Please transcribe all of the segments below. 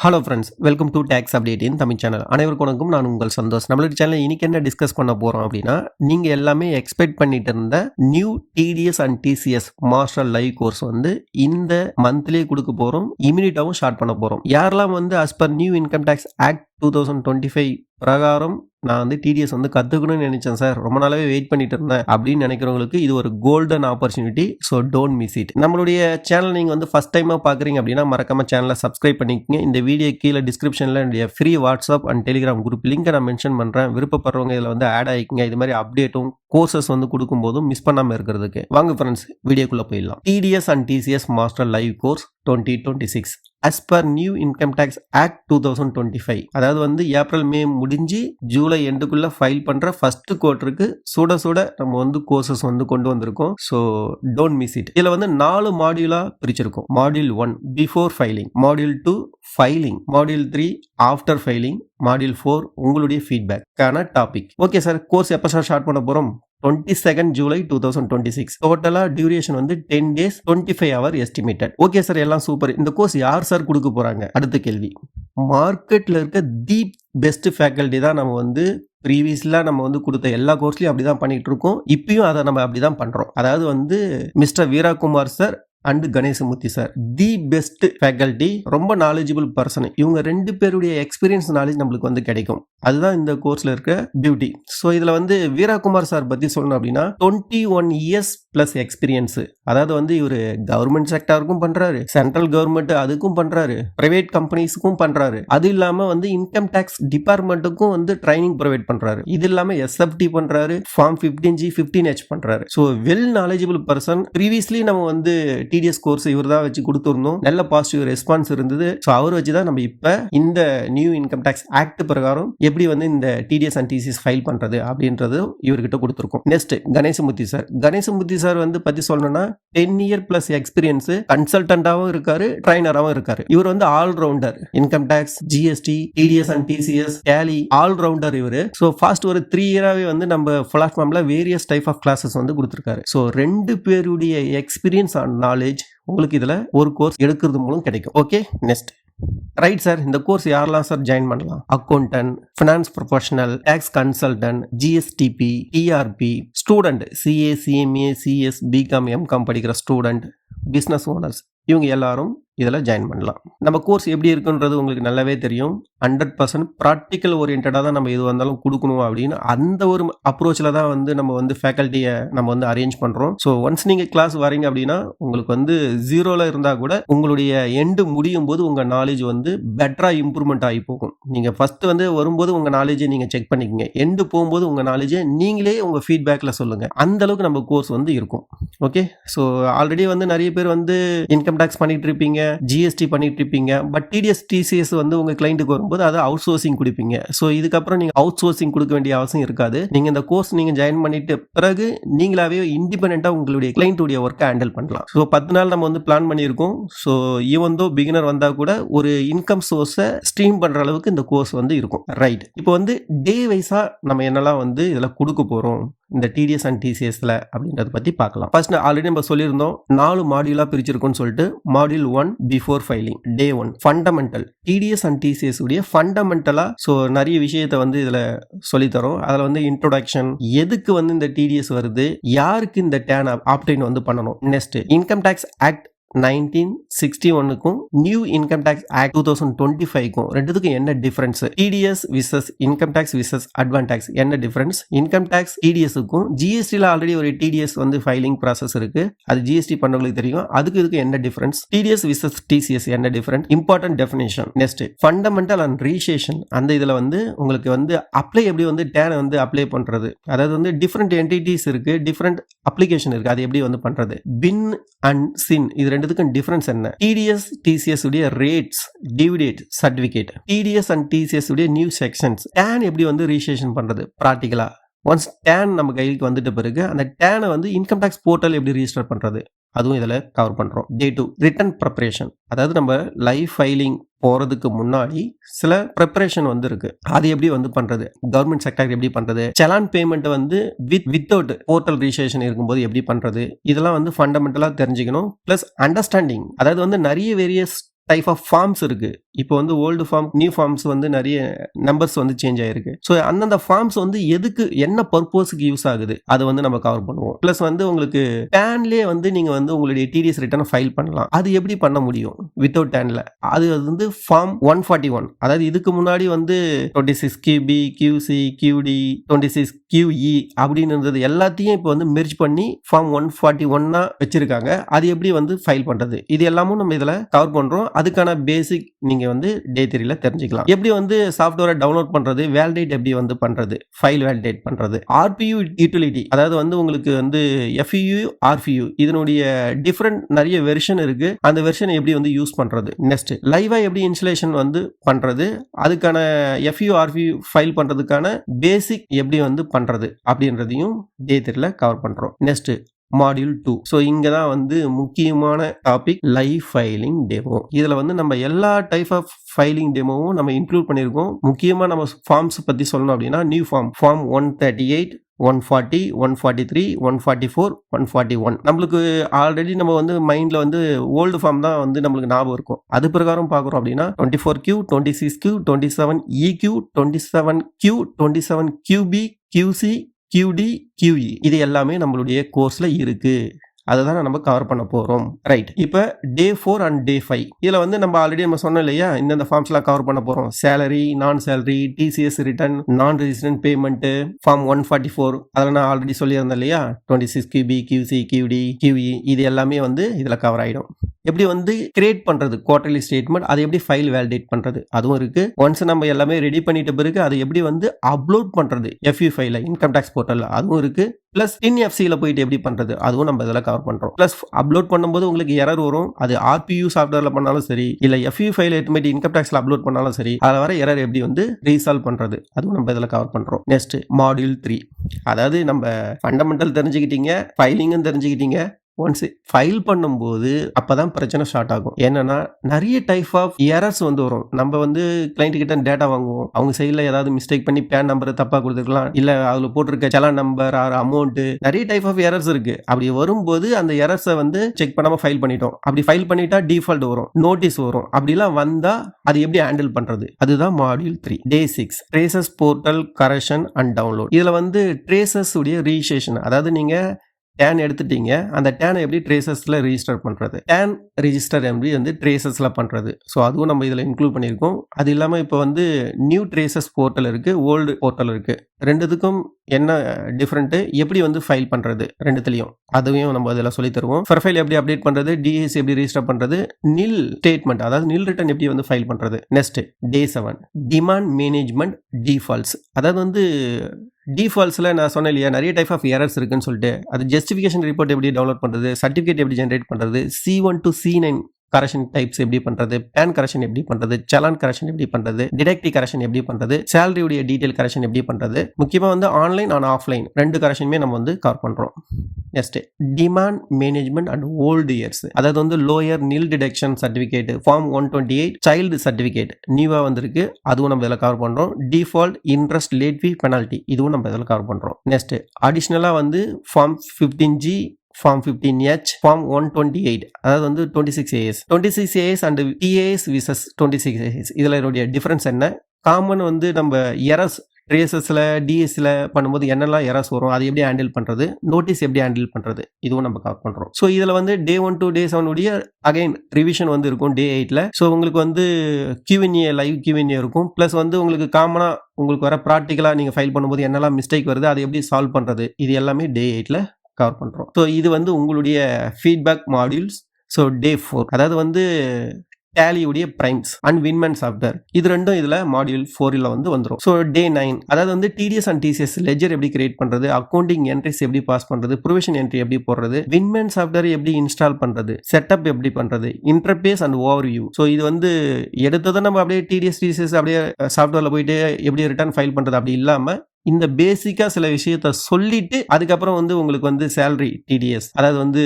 Hello friends, welcome to tax update in Tamil channel. அனைவருக்கும் வணக்கம். நான் உங்கள் சந்தோஷ். நம்மளோட சேனல் இன்னைக்கு என்ன டிஸ்கஸ் பண்ண போறோம் அப்படின்னா, நீங்க எல்லாமே எக்ஸ்பெக்ட் பண்ணிட்டு இருந்த new TDS and TCS master live course வந்து இந்த மந்த்லயே கொடுக்க போறோம். இமிடியட்டாவும் ஸ்டார்ட் பண்ண போறோம். யாரெல்லாம் வந்து as per new income tax act 2025 பிரகாரம் நான் வந்து டிடிஎஸ் வந்து கற்றுக்கணும்னு நினைச்சேன் சார், ரொம்ப நாளாவே வெயிட் பண்ணிட்டு இருந்தேன் அப்படின்னு நினைக்கிறவங்களுக்கு இது ஒரு golden opportunity. So don't miss it. நம்மளுடைய சேனல் நீங்கள் வந்து ஃபர்ஸ்ட் டைமாக பார்க்குறீங்க அப்படின்னா மறக்காம சேனலை சப்ஸ்கிரைப் பண்ணிக்கங்க. இந்த வீடியோ கீழே டிஸ்கிரிப்ஷனில் என்னுடைய free WhatsApp and Telegram group லிங்கை நான் மென்ஷன் பண்ணுறேன். விருப்பப்படுறவங்க இதில் வந்து ஆட் ஆகிக்குங்க. இது மாதிரி அப்டேட்டும் கோர்சஸ் வந்து கொடுக்கும்போதும் மிஸ் பண்ணாமல் இருக்கிறதுக்கு. வாங்க ஃப்ரெண்ட்ஸ், வீடியோக்குள்ளே போயிடலாம். TDS and TCS master live course 2026 as per new income tax act 2025. அதாவது வந்து ஏப்ரல் மே முடிஞ்சு ஜூலை எண்டுக்குள்ள ஃபைல் பண்ற ஃபர்ஸ்ட் குவார்ட்டருக்கு சுட சுட நம்ம வந்து கோர்சஸ் வந்து கொண்டு வந்திருக்கோம். So don't miss it. இதுல வந்து 4 மாடியூலா பிரிச்சிருக்கோம். Module 1 before filing, module 2 filing, module 3 after filing, module 4 உங்களுடைய ஃபீட்பேக்கான டாபிக். ஓகே சார், கோர்ஸ் எப்போ சார் ஸ்டார்ட் பண்ண போறோம்? 22 ஜூலை 2026. டோட்டலா டியூரேஷன் வந்து 10 days 25 hour estimated. Okay sir, எல்லாம் சூப்பர். இந்த கோர்ஸ் யார் சார் கொடுக்க போறாங்க? அடுத்த கேள்வி. மார்க்கெட்ல இருக்க தி பெஸ்ட் ஃபேக்கல்டி தான் நம்ம வந்து ப்ரீவியஸ்ல நம்ம வந்து கொடுத்த எல்லா கோர்ஸ்லயும் அப்படிதான் பண்ணிட்டு இருக்கோம். இப்பயும் அதை நம்ம அப்படிதான் பண்றோம். அதாவது வந்து mister Veerakumar sir and Ganesamoorthy sir, the best faculty, ரொம்ப நாலேஜபிள் பர்சன். இவங்க 2 பேருடைய எக்ஸ்பீரியன்ஸ் நாலேஜ் நம்மளுக்கு வந்து கிடைக்கும். அதுதான் இந்த கோர்ஸ்ல இருக்க பியூட்டி. ஸோ இதுல வந்து வீராகுமார் சார் பத்தி சொல்லணும் அப்படின்னா 21 years பிளஸ் எக்ஸ்பீரியன்ஸ். அதாவது வந்து இவர் கவர்மெண்ட் செக்டாருக்கும் பண்றாரு, சென்ட்ரல் கவர்மெண்ட் அதுக்கும் பண்றாரு, பிரைவேட் கம்பெனிஸுக்கும் பண்றாரு. அது இல்லாம வந்து இன்கம் டேக்ஸ் டிபார்ட்மெண்ட்டுக்கும் வந்து ட்ரைனிங் ப்ரொவைட் பண்றாரு. இது இல்லாம எஸ்எஃப்டி பண்றாரு, ஃபார்ம் 15G 15H பண்றாரு. So well knowledgeable person. Previously நம்ம வந்து டிடிஎஸ் கோர்ஸ் இவர் தான் வச்சு கொடுத்துருந்தோம். நல்ல பாசிட்டிவ் ரெஸ்பான்ஸ் இருந்தது. ஸோ அவர் வச்சு தான் நம்ம இப்போ இந்த நியூ இன்கம் டேக்ஸ் ஆக்ட் பிரகாரம் எப்படி வந்து இந்த டிடிஎஸ் அண்ட் டிசிஎஸ் ஃபைல் பண்றது அப்படின்றது இவர்கிட்ட கொடுத்துருக்கோம். Next Ganeshamoorthy sir. Ganeshamoorthy sir வந்து பத்தி சொல்லணும்னா 10 year பிளஸ் எக்ஸ்பீரியன்ஸ், கன்சல்டன்டாவும் இருக்காரு, ட்ரைனராகவும் இருக்காரு. இவர் வந்து all rounder. Income tax, GST, TDS and TCS, Tally, all rounder இவரு. ஸோ ஃபாஸ்ட் ஒரு 3 year-ஆவே வந்து நம்ம பிளாட்ஃபார்ம்ல வேரியஸ் டைப் ஆஃப் கிளாஸஸ் வந்து கொடுத்துருக்காரு. ஸோ 2 பேருடைய எக்ஸ்பீரியன்ஸ் அண்ட் நாலேஜ் உங்களுக்கு இதுல ஒரு கோர்ஸ் எடுக்கிறது மூலம் கிடைக்கும். Okay, next. ரைட் சார், இந்த கோர்ஸ் யாரெல்லாம் சார் ஜாயின் பண்ணலாம்? Accountant, finance professional, tax consultant, GSTP, TRP, student, CA, CMA, CS, BCom, MCom படிக்கிற ஸ்டூடெண்ட், பிஸ்னஸ் ஓனர்ஸ், இவங்க எல்லாரும் இதில் ஜாயின் பண்ணலாம். நம்ம கோர்ஸ் எப்படி இருக்குன்றது உங்களுக்கு நல்லாவே தெரியும். 100% ப்ராக்டிக்கல் ஓரியன்டாக தான் நம்ம எது வந்தாலும் கொடுக்கணும் அப்படின்னு அந்த ஒரு அப்ரோச்சில் தான் வந்து நம்ம வந்து ஃபேக்கல்ட்டியை நம்ம வந்து அரேஞ்ச் பண்ணுறோம். ஸோ ஒன்ஸ் நீங்கள் கிளாஸ் வரீங்க அப்படின்னா உங்களுக்கு வந்து 0ல் இருந்தால் கூட உங்களுடைய எண்டு முடியும் போது உங்கள் நாலேஜ் வந்து பெட்டராக இம்ப்ரூவ்மெண்ட் ஆகி போகும். நீங்கள் ஃபஸ்ட்டு வந்து வரும்போது உங்கள் நாலேஜை நீங்கள் செக் பண்ணிக்கங்க. எண்டு போகும்போது உங்கள் நாலேஜை நீங்களே உங்கள் ஃபீட்பேக்கில் சொல்லுங்கள். அந்தளவுக்கு நம்ம கோர்ஸ் வந்து இருக்கும். ஓகே, ஸோ ஆல்ரெடி வந்து நிறைய பேர் வந்து இன்கம் டேக்ஸ் பண்ணிட்டு இருப்பீங்க, ஜிஎஸ்டி பண்ணிட்டு இருப்பீங்க. பட் டிடிஎஸ் டிசிஎஸ் வந்து உங்க கிளைண்ட்டுக்கு வரும்போது அதை அவுட் சோர்சிங் கொடுப்பீங்க. ஸோ இதுக்கப்புறம் நீங்க அவுட் சோர்சிங் கொடுக்க வேண்டிய அவசியம் இருக்காது. நீங்க இந்த கோர்ஸ் நீங்க ஜாயின் பண்ணிட்டு பிறகு நீங்களாவே இண்டிபெண்டா உங்களுடைய கிளைண்ட்டுடைய ஒர்க்கை ஹேண்டில் பண்ணலாம். ஸோ 10 நாள் நம்ம வந்து பிளான் பண்ணியிருக்கோம். ஸோ ஈவன் தோ பிகினர் வந்தா கூட ஒரு இன்கம் சோர்ஸை ஸ்ட்ரீம் பண்ற அளவுக்கு இந்த கோர்ஸ் வந்து இருக்கும். ரைட், இப்போ வந்து டே வைஸா நம்ம என்னெல்லாம் வந்து இதில் கொடுக்க போறோம் இந்த டிடிஎஸ் அண்ட் டிசிஎஸ்ல அப்படின்றத பத்தி பார்க்கலாம். ஃபர்ஸ்ட் ஆல்ரெடி நம்ம சொல்லியிருந்தோம் 4 மாடியூலா பிரிச்சிருக்கோம்னு சொல்லிட்டு. Module 1 before filing, day 1 fundamental, TDS and TCS உடைய ஃபண்டமெண்டலா ஸோ நிறைய விஷயத்தை வந்து இதுல சொல்லித்தரோம். அதில் வந்து இன்ட்ரோடக்ஷன், எதுக்கு வந்து இந்த டிடிஎஸ் வருது, யாருக்கு இந்த டேன் ஆப்டைன் வந்து பண்ணணும். நெக்ஸ்ட் இன்கம் டேக்ஸ் ஆக்ட் 1961க்கும் நியூ இன்கம் டேக்ஸ் ஆக்ட் 2025க்கும் ரெண்டுத்துக்கும் என்ன difference, TDS versus income tax versus advance tax என்ன டிஃபரன்ஸ், இன்கம் டேக்ஸ் டிடிஎஸ்க்கும் ஜிஎஸ்டியில் ஆல்ரெடி ஒரு டிடிஎஸ் வந்து ஃபைலிங் ப்ராசஸ் இருக்கு, அது ஜிஎஸ்டி பண்ணவங்களுக்கு தெரியும். அதுக்கு இதுக்கு என்ன டிஃபரன்ஸ், டிடிஎஸ் விசஸ் டிசிஎஸ் என்ன difference, important definition. Next fundamental and recession. அந்த இதில் வந்து உங்களுக்கு வந்து அப்ளை எப்படி வந்து டேனை வந்து அப்ளை பண்றது, அதாவது வந்து டிஃப்ரெண்ட் என்டிட்டிஸ் இருக்கு, டிஃப்ரெண்ட் அப்ளிகேஷன் இருக்கு, அது எப்படி வந்து பண்றது. பின் அண்ட் சின் இது ரெண்டுத்துக்கும் டிஃபரன்ஸ் என்ன, டிடிஎஸ் டிசிஎஸ் உடைய rates, divided certificate, TDS and TCS உடைய நியூ செக்ஷன்ஸ், டேன் எப்படி வந்து ரிஜிஸ்ட்ரேஷன் பண்றது ப்ராக்டிகலா. ஒன்ஸ் டேன் நம்ம கைக்கு வந்துட்ட பிறகு அந்த டேனை வந்து இன்கம் டேக்ஸ் போர்ட்டல் எப்படி ரிஜிஸ்டர் பண்றது, அதுவும் இதில் கவர் பண்ணுறோம். டே 2 ரிட்டர்ன் ப்ரிப்பரேஷன். அதாவது நம்ம லைவ் ஃபைலிங் போகிறதுக்கு முன்னாடி சில ப்ரிப்பரேஷன் வந்து இருக்கு, அது எப்படி வந்து பண்ணுறது, கவர்மெண்ட் செக்டர் எப்படி பண்ணுறது, செலான் பேமெண்ட் வந்து வித்தவுட் போர்ட்டல் ரிஜிஸ்ட்ரேஷன் இருக்கும்போது எப்படி பண்ணுறது, இதெல்லாம் வந்து ஃபண்டமெண்டலாக தெரிஞ்சுக்கணும். ப்ளஸ் அண்டர்ஸ்டாண்டிங், அதாவது வந்து நிறைய வேரியஸ் டைப் ஆஃப் ஃபார்ம்ஸ் இருக்கு. இப்போ வந்து ஓல்டு ஃபார்ம், நியூ ஃபார்ம்ஸ் வந்து நிறைய நம்பர்ஸ் வந்து சேஞ்ச் ஆயிருக்கு. ஸோ அந்தந்த ஃபார்ம்ஸ் வந்து எதுக்கு என்ன பர்பஸ்க்கு யூஸ் ஆகுது அதை வந்து நம்ம கவர் பண்ணுவோம். ப்ளஸ் வந்து உங்களுக்கு டேன்லேயே வந்து நீங்க வந்து உங்களுடைய டிடிஎஸ் ரிட்டர்ன் ஃபைல் பண்ணலாம். அது எப்படி பண்ண முடியும் வித்தவுட் டேன்ல? அது வந்து ஃபார்ம் 141. அதாவது இதுக்கு முன்னாடி வந்து 26 QB, QC, QD, 26 QE அப்படின்னு இருந்தது எல்லாத்தையும் இப்போ வந்து மெர்ஜ் பண்ணி ஃபார்ம் 141 வச்சிருக்காங்க. அது எப்படி வந்து ஃபைல் பண்றது, இது எல்லாமும் நம்ம இதுல கவர் பண்றோம். அதுக்கான பேசிக் நீங்க வந்து டே 3ல தெரிஞ்சுக்கலாம். எப்படி வந்து சாஃப்ட்வேரை டவுன்லோட் பண்றது, வேலிடேட் எப்படி வந்து பண்றது, ஃபைல் வேலிடேட் பண்றது, RPU யூட்டிலிட்டி, அதாவது வந்து உங்களுக்கு வந்து FEU, RPU இதனுடைய டிஃபரெண்ட் நிறைய வெர்ஷன் இருக்கு. அந்த வெர்ஷனை எப்படி வந்து யூஸ் பண்றது, நெக்ஸ்ட் லைவா எப்படி இன்ஸ்டலேஷன் வந்து பண்றது, அதுக்கான FEU, RPU ஃபைல் பண்றதுக்கான பேசிக் எப்படி வந்து பண்றது அப்படின்றதையும் டே 3ல கவர் பண்றோம். Next module 2. ஸோ இங்கே தான் வந்து முக்கியமான டாபிக் லைவ் ஃபைலிங் டெமோ. இதில் வந்து நம்ம எல்லா டைப் ஆஃப் ஃபைலிங் டெமோவும் நம்ம இன்க்ளூட் பண்ணியிருக்கோம். முக்கியமாக நம்ம ஃபார்ம்ஸ் பற்றி சொல்லணும் அப்படின்னா நியூ ஃபார்ம் 138, 140, 143, 144, 141. நம்மளுக்கு ஆல்ரெடி நம்ம வந்து மைண்டில் வந்து ஓல்டு ஃபார்ம் தான் வந்து நம்மளுக்கு ஞாபகம் இருக்கும். அது பிரகாரம் பார்க்குறோம் அப்படின்னா 24Q, 26Q, 27EQ, 27Q, 27QB, QC, QD, QE இது எல்லாமே நம்மளுடைய கோர்ஸ்ல இருக்கு. அதுதான் நம்ம கவர் பண்ண போறோம். ரைட். இப்போ டே 4 அண்ட் டே 5 இதுல வந்து நம்ம ஆல்ரெடி நம்ம சொன்னோம் இல்லையா, இந்த ஃபார்ம்ஸ்லாம் கவர் பண்ண போறோம். சேலரி, நான் சேலரி, TCS ரிட்டர்ன், நான் ரெசிடென்ட் பேமெண்ட், ஃபார்ம் 144 அதெல்லாம் நான் ஆல்ரெடி சொல்லியிருந்தேன் இல்லையா. 26 QB, QC, QD, QE இது எல்லாமே வந்து இதுல கவர் ஆயிடும். எப்படி வந்து கிரியேட் பண்றது குவார்டர்லி ஸ்டேட்மெண்ட், அதை எப்படி ஃபைல் வேலிடேட் பண்றது அதுவும் இருக்கு. ஒன்ஸ் நம்ம எல்லாமே ரெடி பண்ணிட்ட பிறகு அதை எப்படி வந்து அப்லோட் பண்றது FE ஃபைல இன்கம் டேக்ஸ் போர்ட்டல்ல அதுவும் இருக்கு. பிளஸ் INFCல போயிட்டு எப்படி பண்றது அதுவும் நம்ம இதில் கவர் பண்றோம். பிளஸ் அப்லோட் பண்ணும்போது உங்களுக்கு எரர் வரும். அது RPU சாஃப்ட்வேர்ல பண்ணாலும் சரி, இல்ல FE ஃபைல் எடுத்து இன்கம் டேக்ஸ்ல அப்லோட் பண்ணாலும் சரி, அதில் வர எரர் எப்படி வந்து ரீசால்வ் பண்றது அதுவும் நம்ம இதில் கவர் பண்றோம். Next module 3. அதாவது நம்ம ஃபண்டமெண்டல் தெரிஞ்சுக்கிட்டீங்க, ஃபைலிங்கும் தெரிஞ்சுக்கிட்டீங்க. ஒன்ஸ் ஃபைல் பண்ணும்போது அப்பதான் பிரச்சனை ஸ்டார்ட் ஆகும். என்னன்னா நிறைய டைப் ஆஃப் எரர்ஸ் வந்து வரும். நம்ம வந்து கிளைண்ட் கிட்ட டேட்டா வாங்குவோம், அவங்க சைடில் ஏதாவது மிஸ்டேக் பண்ணி பேன் நம்பர் தப்பா கொடுத்துருக்கலாம், இல்ல அதுல போட்டிருக்க செலான் நம்பர் ஆர் அமௌண்ட், நிறைய டைப் ஆஃப் எரர்ஸ் இருக்கு. அப்படி வரும்போது அந்த எரர்ஸை வந்து செக் பண்ணாம ஃபைல் பண்ணிட்டோம். அப்படி ஃபைல் பண்ணிட்டா டிஃபால்ட் வரும், நோட்டீஸ் வரும். அப்படிலாம் வந்தா அது எப்படி ஹேண்டில் பண்றது, அதுதான் module 3. Day 6 traces portal correction and download. இதுல வந்து ட்ரேசஸ் உடைய ரிஜிஸ்ட்ரேஷன், அதாவது நீங்க டேன் எடுத்துட்டீங்க, அந்த டேனை எப்படி ட்ரேசஸ்ல ரெஜிஸ்டர் பண்றது, டேன் ரெஜிஸ்டர் எப்படி வந்து ட்ரேசஸ்ல பண்றது. ஸோ அதுவும் நம்ம இதில் இன்க்ளூட் பண்ணியிருக்கோம். அது இல்லாமல் இப்போ வந்து நியூ ட்ரேசஸ் போர்ட்டல் இருக்கு, ஓல்டு போர்ட்டல் இருக்கு. ரெண்டுத்துக்கும் என்ன டிஃப்ரெண்ட், எப்படி வந்து ஃபைல் பண்றது ரெண்டுத்துலையும் அதையும் நம்ம அதில் சொல்லி தருவோம். ஃபைல் எப்படி அப்டேட் பண்றது, DAC எப்படி ரெஜிஸ்டர் பண்றது, நில் ஸ்டேட்மெண்ட் அதாவது நில் ரிட்டர்ன் எப்படி வந்து ஃபைல் பண்றது. Next day 7 demand management defaults. அதாவது வந்து டிஃபால்ட்ஸ்ல நான் சொன்னேன் இல்லையா, நிறைய டைப் ஆஃப் எரர்ஸ் இருக்குன்னு சொல்லிட்டு, அது ஜஸ்டிஃபிகேஷன் ரிப்போர்ட் எப்படி டவுன்லோட் பண்றது, சர்டிஃபிகேட் எப்படி ஜென்ரேட் பண்றது, C1 to C9 correction types எப்படி பண்றது, பேன் கரெக்ஷன் எப்படி பண்றது, சலான் கரெக்ஷன் எப்படி பண்றது, டிடக்டிவ் கரெக்ஷன் எப்படி பண்றது, சேலரியுடைய டீடைல் கரெக்ஷன் எப்படி பண்றது, முக்கியமா வந்து ஆன்லைன் அண்ட் ஆஃப்லைன் ரெண்டு கரெக்ஷனுமே நம்ம வந்து கவர் பண்றோம். Next demand management and old years, அதாவது வந்து lower nil deduction certificate form 128 child certificate நியூவா வந்திருக்கு, அதுவும் நம்ம இதில் கவர் பண்றோம். Default interest late fee penalty இதுவும் நம்ம இதில் கவர் பண்றோம். நெக்ஸ்ட் அடிஷனலா வந்து form 15G, form 15H, form 128 அதாவது வந்து 26AS and TAS versus 26AS இதில் இதோடைய டிஃபரன்ஸ் என்ன, காமன் வந்து நம்ம எரர்ஸ் ட்ரேசஸ்ல DSல பண்ணும்போது என்னெல்லாம் எரர்ஸ் வரும், அதை எப்படி ஹேண்டில் பண்றது, நோட்டீஸ் எப்படி ஹேண்டில் பண்றது இதுவும் நம்ம கவர் பண்றோம். ஸோ இதில் வந்து டே 1 to டே 7 உடைய அகைன் ரிவிஷன் வந்து இருக்கும் டே 8ல. ஸோ உங்களுக்கு வந்து Q&A லைவ் Q&A இருக்கும். ப்ளஸ் வந்து உங்களுக்கு காமனா உங்களுக்கு வர ப்ராக்டிக்கலா நீங்க ஃபைல் பண்ணும்போது என்னெல்லாம் மிஸ்டேக் வருது, அதை எப்படி சால்வ் பண்றது, இது எல்லாமே டே 8ல கவர் பண்றோம். ஸோ இது வந்து உங்களுடைய ஃபீட்பேக் மாடியூல்ஸ். ஸோ டே 4 அதாவது வந்து டேலியுடைய பிரைம்ஸ் அண்ட் வின்மேன் சாஃப்ட்வேர் இது ரெண்டும் இதுல மாடியூல் 4ல வந்து வந்துடும். ஸோ டே 9 அதாவது வந்து TDS அண்ட் TCS லெஜர் எப்படி கிரியேட் பண்றது, அக்கௌண்டிங் என்ட்ரிஸ் எப்படி பாஸ் பண்றது, ப்ரொவிஷன் என்ட்ரி எப்படி போடுறது, வின்மேன் சாஃப்ட்வேர் எப்படி இன்ஸ்டால் பண்றது, செட்டப் எப்படி பண்றது, இன்டர்பேஸ் அண்ட் ஓவர்வியூ. ஸோ இது வந்து எடுத்ததும் நம்ம அப்படியே TDS TCS அப்படியே சாஃப்ட்வேர்ல போயிட்டு எப்படி ரிட்டர்ன் ஃபைல் பண்றது அப்படி இல்லாம இந்த பேசிக்கா சில விஷயத்த சொல்லிட்டு அதுக்கப்புறம் வந்து உங்களுக்கு வந்து சேலரி TDS அதாவது வந்து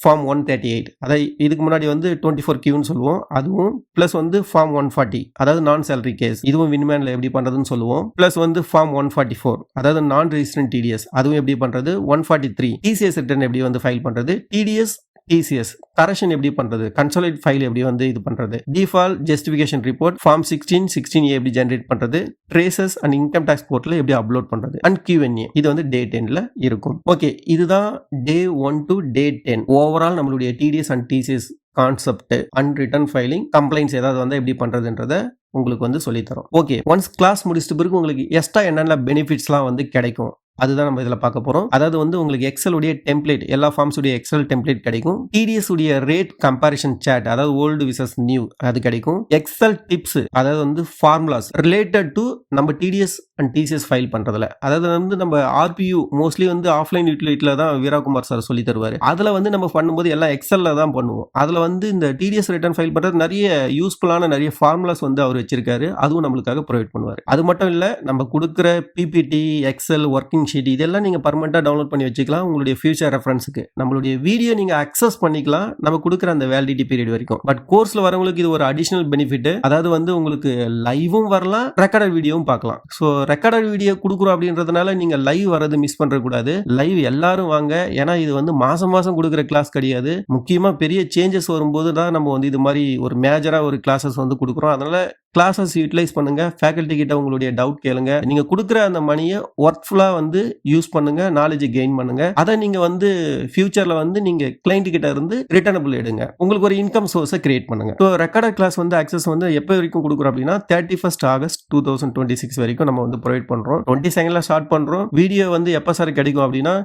ஃபார்ம் 138 அதாவது இதுக்கு முன்னாடி வந்து 24Qன்னு சொல்லுவோம், அதுவும் பிளஸ் வந்து ஃபார்ம் 140 அதாவது நான் சேலரி கேஸ் இதுவும் வின்மேன்ல எப்படி பண்றதுன்னு சொல்லுவோம். பிளஸ் வந்து ஃபார்ம் 144 அதாவது நான் ரெஜிஸ்டன்ட் TDS அதுவும் எப்படி பண்றது, 143 TCS ரிட்டர்ன் எப்படி வந்து ஃபைல் பண்றது, TDS டிசிஎஸ் கரெக்ஷன் எப்படி பண்றது, கன்சாலிடேட் ஃபைல் எப்படி வந்து இது பண்றது, டிஃபால்ட் ஜஸ்டிஃபிகேஷன் ரிப்போர்ட் ஃபார்ம் 16 எப்படி ஜெனரேட் பண்றது, TRACES and income tax portal எப்படி அப்லோட் பண்றது அண்ட் Q&A. இது வந்து டே 10ல இருக்கும். ஓகே, இதுதான் டே 1 to டே 10 ஓவரால் நம்மளுடைய TDS and TCS concept and return filing complaints ஏதாவது வந்து எப்படி பண்றதுன்றத உங்களுக்கு வந்து சொல்லித்தரோம். ஓகே, ஒன்ஸ் கிளாஸ் முடிச்சிட்டு பிறகு உங்களுக்கு எக்ஸ்ட்ரா என்னென்ன பெனிஃபிட்ஸ்லாம் வந்து கிடைக்கும் அதுதான் நம்ம இதில் பார்க்க போகிறோம். அதாவது வந்து உங்களுக்கு எக்ஸல் உடைய டெம்ப்ளேட், எல்லா ஃபார்ம்ஸ் உடைய எக்ஸல் டெம்ப்ளேட் கிடைக்கும். டிடிஎஸ் உடைய ரேட் கம்பேரிஷன் சாட், அதாவது ஓல்டு விசஸ் நியூ அது கிடைக்கும். எக்ஸல் டிப்ஸ், அதாவது வந்து ஃபார்முலாஸ் ரிலேட்டட் டு நம்ம டிடிஎஸ் அண்ட் டிசிஎஸ் ஃபைல் பண்றதுல, அதாவது வந்து நம்ம ஆர்பியூ மோஸ்ட்லி வந்து ஆஃப்லைன் யூட்டிலிட்டியில தான் வீராகுமார் சார் சொல்லி தருவார். அதில் வந்து நம்ம பண்ணும்போது எல்லாம் எக்ஸல்ல தான் பண்ணுவோம். அதில் வந்து இந்த டிடிஎஸ் ரிட்டர்ன் ஃபைல் பண்ணுறது நிறைய யூஸ்ஃபுல்லான நிறைய ஃபார்முலாஸ் வந்து அவர் வச்சிருக்காரு. அதுவும் நம்மளுக்காக ப்ரொவைட் பண்ணுவார். அது மட்டும் இல்லை, நம்ம கொடுக்குற பிபிடி, எக்ஸல், ஒர்க்கிங் ஷீட் இதெல்லாம் நீங்கள் பர்மனெண்ட்டாக டவுன்லோட் பண்ணி வச்சுக்கலாம். உங்களுடைய ஃபியூச்சர் ரெஃபரன்ஸுக்கு நம்மளுடைய வீடியோ நீங்கள் அக்சஸ் பண்ணிக்கலாம் நம்ம கொடுக்குற அந்த வேலிடிட்டி பீரியட் வரைக்கும். பட் கோர்ஸில் வரவங்களுக்கு இது ஒரு அடிஷனல் பெனிஃபிட். அதாவது வந்து உங்களுக்கு லைவும் வரலாம், ரெக்கார்டட் வீடியோவும் பார்க்கலாம். ஸோ ரெக்கார்டட் வீடியோ கொடுக்குறோம் அப்படின்றதுனால நீங்கள் லைவ் வரது மிஸ் பண்ணுறக்கூடாது. லைவ் எல்லாரும் வாங்க. ஏன்னா இது வந்து மாதம் மாதம் கொடுக்குற கிளாஸ் கிடையாது. முக்கியமாக பெரிய சேஞ்சஸ் வரும்போது தான் நம்ம வந்து இது மாதிரி ஒரு மேஜராக ஒரு கிளாஸஸ் வந்து கொடுக்குறோம். அதனால கிளாஸஸ் யூட்டிலைஸ் பண்ணுங்க. ஃபேக்கல்ட்டி கிட்ட உங்களுடைய டவுட் கேளுங்க. நீங்க கொடுக்குற அந்த மணியை ஒர்க்ஃபுல்லா வந்து யூஸ் பண்ணுங்க, நாலேஜ் கெயின் பண்ணுங்க. அதை நீங்க வந்து ஃபியூச்சர்ல வந்து நீங்க கிளைண்ட் கிட்ட இருந்து ரிட்டர்னபிள் எடுங்க. உங்களுக்கு ஒரு இன்கம் சோர்ஸை கிரியேட் பண்ணுங்க. ஸோ ரெக்கார்டட் கிளாஸ் வந்து அக்சஸ் வந்து எப்போ வரைக்கும் கொடுக்குறோம் அப்படின்னா 31 ஆகஸ்ட் 2026 வரைக்கும் நம்ம வந்து ப்ரொவைட் பண்றோம். 22 ஸ்டார்ட் பண்றோம். வீடியோ வந்து எப்போ சார் கிடைக்கும் அப்படின்னா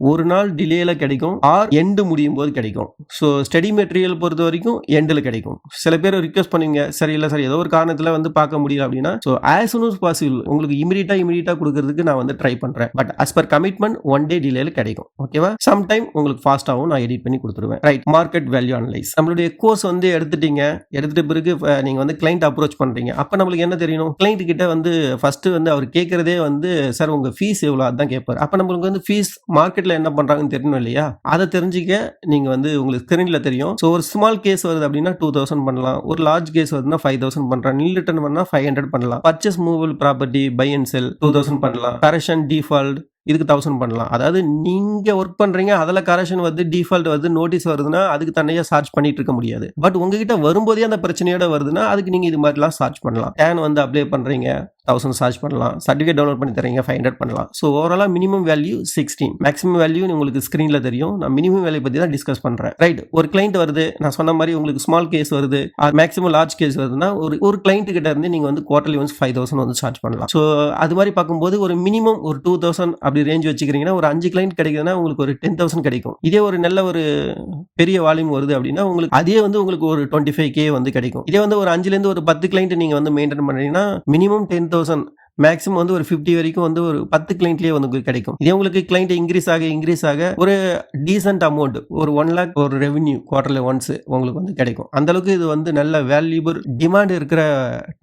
ஒரு நாள் டிலேல கிடைக்கும், ஆர் எண்டு முடியும் போது கிடைக்கும். ஸோ ஸ்டடி மெட்டீரியல் பொறுத்த வரைக்கும் எண்டில் கிடைக்கும். சில பேர் ரிக்வெஸ்ட் பண்ணுவீங்க, சரி இல்லை சார் ஏதோ ஒரு காரணத்தில் வந்து பார்க்க முடியல அப்படின்னா, so as soon as possible உங்களுக்கு இமீடியட்டா கொடுக்கறதுக்கு நான் வந்து ட்ரை பண்றேன். But as per commitment 1 day டிலேல கிடைக்கும். ஓகேவா? சம்டைம் உங்களுக்கு ஃபாஸ்டாகவும் நான் எடிட் பண்ணி கொடுத்துருவேன். Right, market value analyse. நம்மளுடைய கோர்ஸ் வந்து எடுத்துட்ட பிறகு நீங்க வந்து கிளைண்ட் அப்ரோச் பண்றீங்க. அப்ப நம்மளுக்கு என்ன தெரியணும்? கிளைண்ட் கிட்ட வந்து ஃபர்ஸ்ட் வந்து அவர் கேட்கறதே வந்து சார் உங்க ஃபீஸ் எவ்வளோ அதான் கேட்பார். அப்ப நம்மளுக்கு வந்து ஃபீஸ் மார்க்கெட்ல என்ன பண்றாங்கன்னு தெரியணும் இல்லையா? அதை தெரிஞ்சுக்க நீங்க வந்து உங்களுக்கு ஸ்கிரீன்ல தெரியும். ஸோ ஒரு ஸ்மால் கேஸ் வருது அப்படின்னா 2000 பண்ணலாம். ஒரு லார்ஜ் கேஸ் வருதுன்னா 5000 பண்றேன். நில் ரிட்டர்ன் பண்ணா 500 பண்ணலாம். Purchase movable property buy and sell 2000 பண்ணலாம். கரெக்ஷன் டிஃபால்ட் இதுக்கு 1000 பண்ணலாம். அதாவது நீங்க ஒர்க் பண்றீங்க, அதுல கரெக்ஷன் வருது, டிஃபால்ட் வருது, நோட்டீஸ் வருதுன்னா அதுக்கு தனியா சார்ஜ் பண்ணிட்டு இருக்க முடியாது. பட் உங்ககிட்ட வரும்போதே அந்த பிரச்சனையோட வருதுன்னா அதுக்கு நீங்க இது மாதிரிலாம் சார்ஜ் பண்ணலாம். டேன் வந்து அப்ளை பண்றீங்க 1000 சார்ஜ் பண்ணலாம். சர்டிஃபிகேட் டவுன்லோட் பண்ணி தரீங்க 500 பண்ணலாம். ஸோ ஓவராலா மினிமம் வேல்யூ 16, மேக்ஸிமம் வேல்யூ உங்களுக்கு ஸ்கிரீன்ல தெரியும். நான் மினிமம் வேல்யூ பத்தி தான் டிஸ்கஸ் பண்றேன். ரைட், ஒரு கிளைண்ட் வருது, நான் சொன்ன மாதிரி உங்களுக்கு ஸ்மால் கேஸ் வருது, மேக்ஸிமம் லார்ஜ் கேஸ் வருதுன்னா ஒரு கிளைண்ட் கிட்ட இருந்து நீங்க வந்து குவார்டர்லி ஒன்ஸ் 5000 வந்து சார்ஜ் பண்ணலாம். ஸோ அது மாதிரி பார்க்கும்போது ஒரு மினிமம் ஒரு 2000 அப்படி ரேஞ்ச் வச்சுக்கிறீங்கன்னா ஒரு 5 கிளைண்ட் கிடைக்குதுன்னா உங்களுக்கு ஒரு 10,000 கிடைக்கும். இதே ஒரு நல்ல ஒரு பெரிய வால்யூம் வருது அப்படின்னா உங்களுக்கு அதே வந்து உங்களுக்கு ஒரு 25K வந்து கிடைக்கும். இதே வந்து ஒரு 5ல இருந்து ஒரு 10 கிளைண்ட் நீங்க வந்து மெயின்டைன் பண்றீங்கன்னா மினிமம் 10,000, மேக்ஸிமம் வந்து ஒரு 50 வரைக்கும் வந்து ஒரு 10 கிளைண்ட்லயே வந்து கிடைக்கும். இதே உங்களுக்கு கிளைண்ட் இன்க்ரீஸ் ஆக ஒரு டீசென்ட் அமௌண்ட், ஒரு 1 lakh ஒரு ரெவென்யூ குவார்டர்லி ஒன்ஸ் உங்களுக்கு வந்து கிடைக்கும். அந்த அளவுக்கு இது வந்து நல்ல வேல்யூபிள் டிமாண்ட் இருக்கிற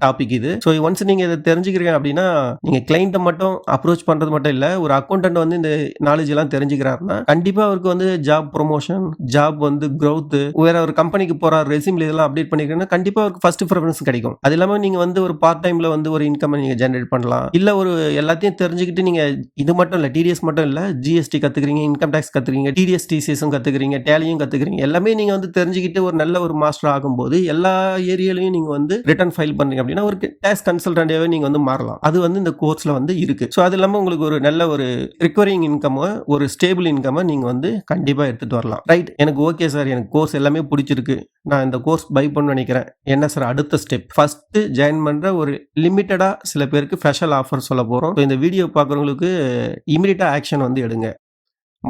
டாபிக் இது. ஸோ ஒன்ஸ் நீங்க இதை தெரிஞ்சுக்கிறீங்க அப்படின்னா நீங்க கிளைண்ட்டை மட்டும் அப்ரோச் பண்றது மட்டும் இல்ல, ஒரு அக்கௌண்டன்ட் வந்து இந்த நாலேஜ் எல்லாம் தெரிஞ்சுக்கிறாருன்னா கண்டிப்பா அவருக்கு வந்து ஜாப் ப்ரொமோஷன், ஜாப் வந்து growth, வேற ஒரு கம்பெனிக்கு போற ரெஸ்யூம்ல இதெல்லாம் அப்டேட் பண்ணிக்கிறீங்கன்னா கண்டிப்பா அவருக்கு ஃபர்ஸ்ட் ப்ரிஃபரன்ஸ் கிடைக்கும். அது இல்லாம நீங்க வந்து ஒரு பார்ட் டைம்ல வந்து ஒரு இன்கம் நீங்க ஜெனரேட் பண்ணலாம். இல்ல ஒரு எல்லாத்தையும் தெரிஞ்சுக்கிட்டு நீங்க இது மட்டும் இல்ல, டிடிஎஸ் மட்டும் இல்ல, ஜிஎஸ்டி கத்துக்கிறீங்க, இன்கம் டாக்ஸ் கத்துக்கிறீங்க, டிடிஎஸ் டிசிஎஸும் கத்துக்கிறீங்க, டேலியும் கத்துக்கிறீங்க, எல்லாமே நீங்க வந்து தெரிஞ்சுக்கிட்டு ஒரு நல்ல ஒரு மாஸ்டர் ஆகும்போது எல்லா ஏரியாலையும் நீங்க வந்து ரிட்டர்ன் ஃபைல் பண்றீங்க அப்படின்னா ஒரு டாக்ஸ் கன்சல்டன்டாவே நீங்க வந்து மாறலாம். அது வந்து இந்த கோர்ஸ்ல வந்து இருக்கு. ஸோ அது இல்லாம உங்களுக்கு ஒரு நல்ல ஒரு ரிகவரிங் இன்கம், ஒரு ஸ்டேபிள் இன்கம் நீங்க வந்து கண்டிப்பா எடுத்துட்டு வரலாம். ரைட், எனக்கு ஓகே சார், எனக்கு கோர்ஸ் எல்லாமே பிடிச்சிருக்கு, நான் இந்த கோர்ஸ் பை பண்ண நினைக்கிறேன். என்ன சார் அடுத்த ஸ்டெப்? ஃபர்ஸ்ட் ஜாயின் பண்ற ஒரு லிமிட்டடா சில பேருக்கு ஸ்பெஷல் ஆஃபர் சொல்ல போறோம். இந்த வீடியோ பார்க்குறவங்களுக்கு இமிடியேட்டா ஆக்ஷன் வந்து எடுங்க.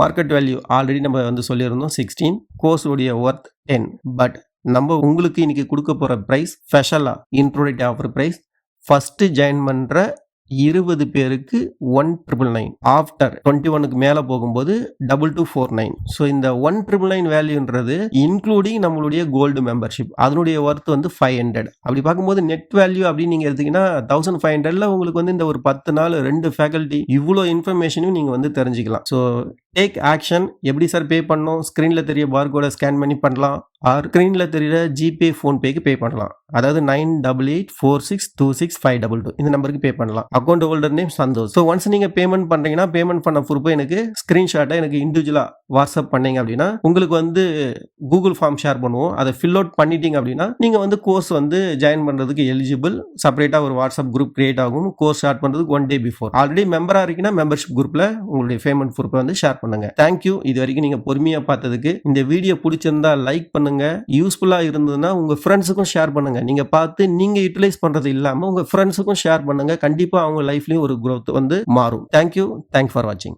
மார்க்கெட் வேல்யூ ஆல்ரெடி நம்ம வந்து சொல்லியிருந்தோம் 16, கோர்ஸ் உடைய ஒர்த் 10. பட் நம்ம உங்களுக்கு இன்னைக்கு கொடுக்க போற பிரைஸ் ஸ்பெஷலா இன்ட்ரோடக்ட் ஆஃபர் பிரைஸ். ஃபர்ஸ்ட் ஜாயின் பண்ற 20 பேருக்கு 1,999. ஆஃப்டர் 21க்கு மேல போகும்போது 2,249. ஸோ இந்த 1,999 வேல்யூன்றது இன்க்ளூடிங் நம்மளுடைய கோல்டு மெம்பர்ஷிப், அதனுடைய ஒர்த் வந்து 500. அப்படி பார்க்கும்போது நெட் வேல்யூ அப்படின்னு நீங்க எடுத்தீங்கன்னா 1,500ல உங்களுக்கு வந்து இந்த ஒரு 10 நாள் 2 ஃபேக்கல்ட்டி இவ்வளோ இன்ஃபர்மேஷனும் நீங்க வந்து தெரிஞ்சுக்கலாம். So take action. எப்படி சார் பே பண்ணணும்? ஸ்கிரீன்ல தெரிய பார்கோட ஸ்கேன் பண்ணி பண்ணலாம். ஆர் ஸ்க்ரீனில் தெரியுற ஜிபே ஃபோன்பேக்கு பே பண்ணலாம். அதாவது 9884626522 இந்த நம்பருக்கு பே பண்ணலாம். Account holder name Santhosh. So once நீங்கள் பேமெண்ட் பண்ணுறீங்கன்னா பேமெண்ட் பண்ண ப்ரூஃபை எனக்கு ஸ்க்ரீன்ஷாட்டை எனக்கு இண்டிவிஜுவலாக வாட்ஸ்அப் பண்ணீங்க அப்படின்னா உங்களுக்கு வந்து கூகுள் ஃபார்ம் ஷேர் பண்ணுவோம். அதை ஃபில் அவுட் பண்ணிட்டீங்க அப்படின்னா நீங்கள் வந்து கோர்ஸ் வந்து ஜாயின் பண்ணுறதுக்கு எலிஜிபிள். செப்பரேட்டாக ஒரு வாட்ஸ்அப் குரூப் கிரியேட் ஆகும். கோர்ஸ் ஸ்டார்ட் பண்ணுறதுக்கு 1 day பிஃபோர். ஆல்ரெடி மெம்பராக இருக்கீங்கன்னா மெம்பர்ஷிப் குரூப்பில் உங்களுடைய பேமெண்ட் ப்ரூஃபை வந்து ஷேர் பண்ணுங்க. தேங்க்யூ. இது வரைக்கும் நீங்கள் பொறுமையாக பார்த்ததுக்கு. இந்த வீடியோ பிடிச்சிருந்தா லைக் பண்ணுங்க. யூஸ்ஃபுல்லாக இருந்ததுன்னா உங்கள் ஃப்ரெண்ட்ஸுக்கும் ஷேர் பண்ணுங்க. நீங்கள் பார்த்து நீங்கள் யூட்டிலைஸ் பண்ணுறது இல்லாமல் உங்கள் ஃப்ரெண்ட்ஸுக்கும் ஷேர் பண்ணுங்க. கண்டிப்பாக அவங்க லைஃப்லையும் ஒரு growth வந்து மாறும். தேங்க்யூ. தேங்க்ஸ் ஃபார் வாட்சிங்.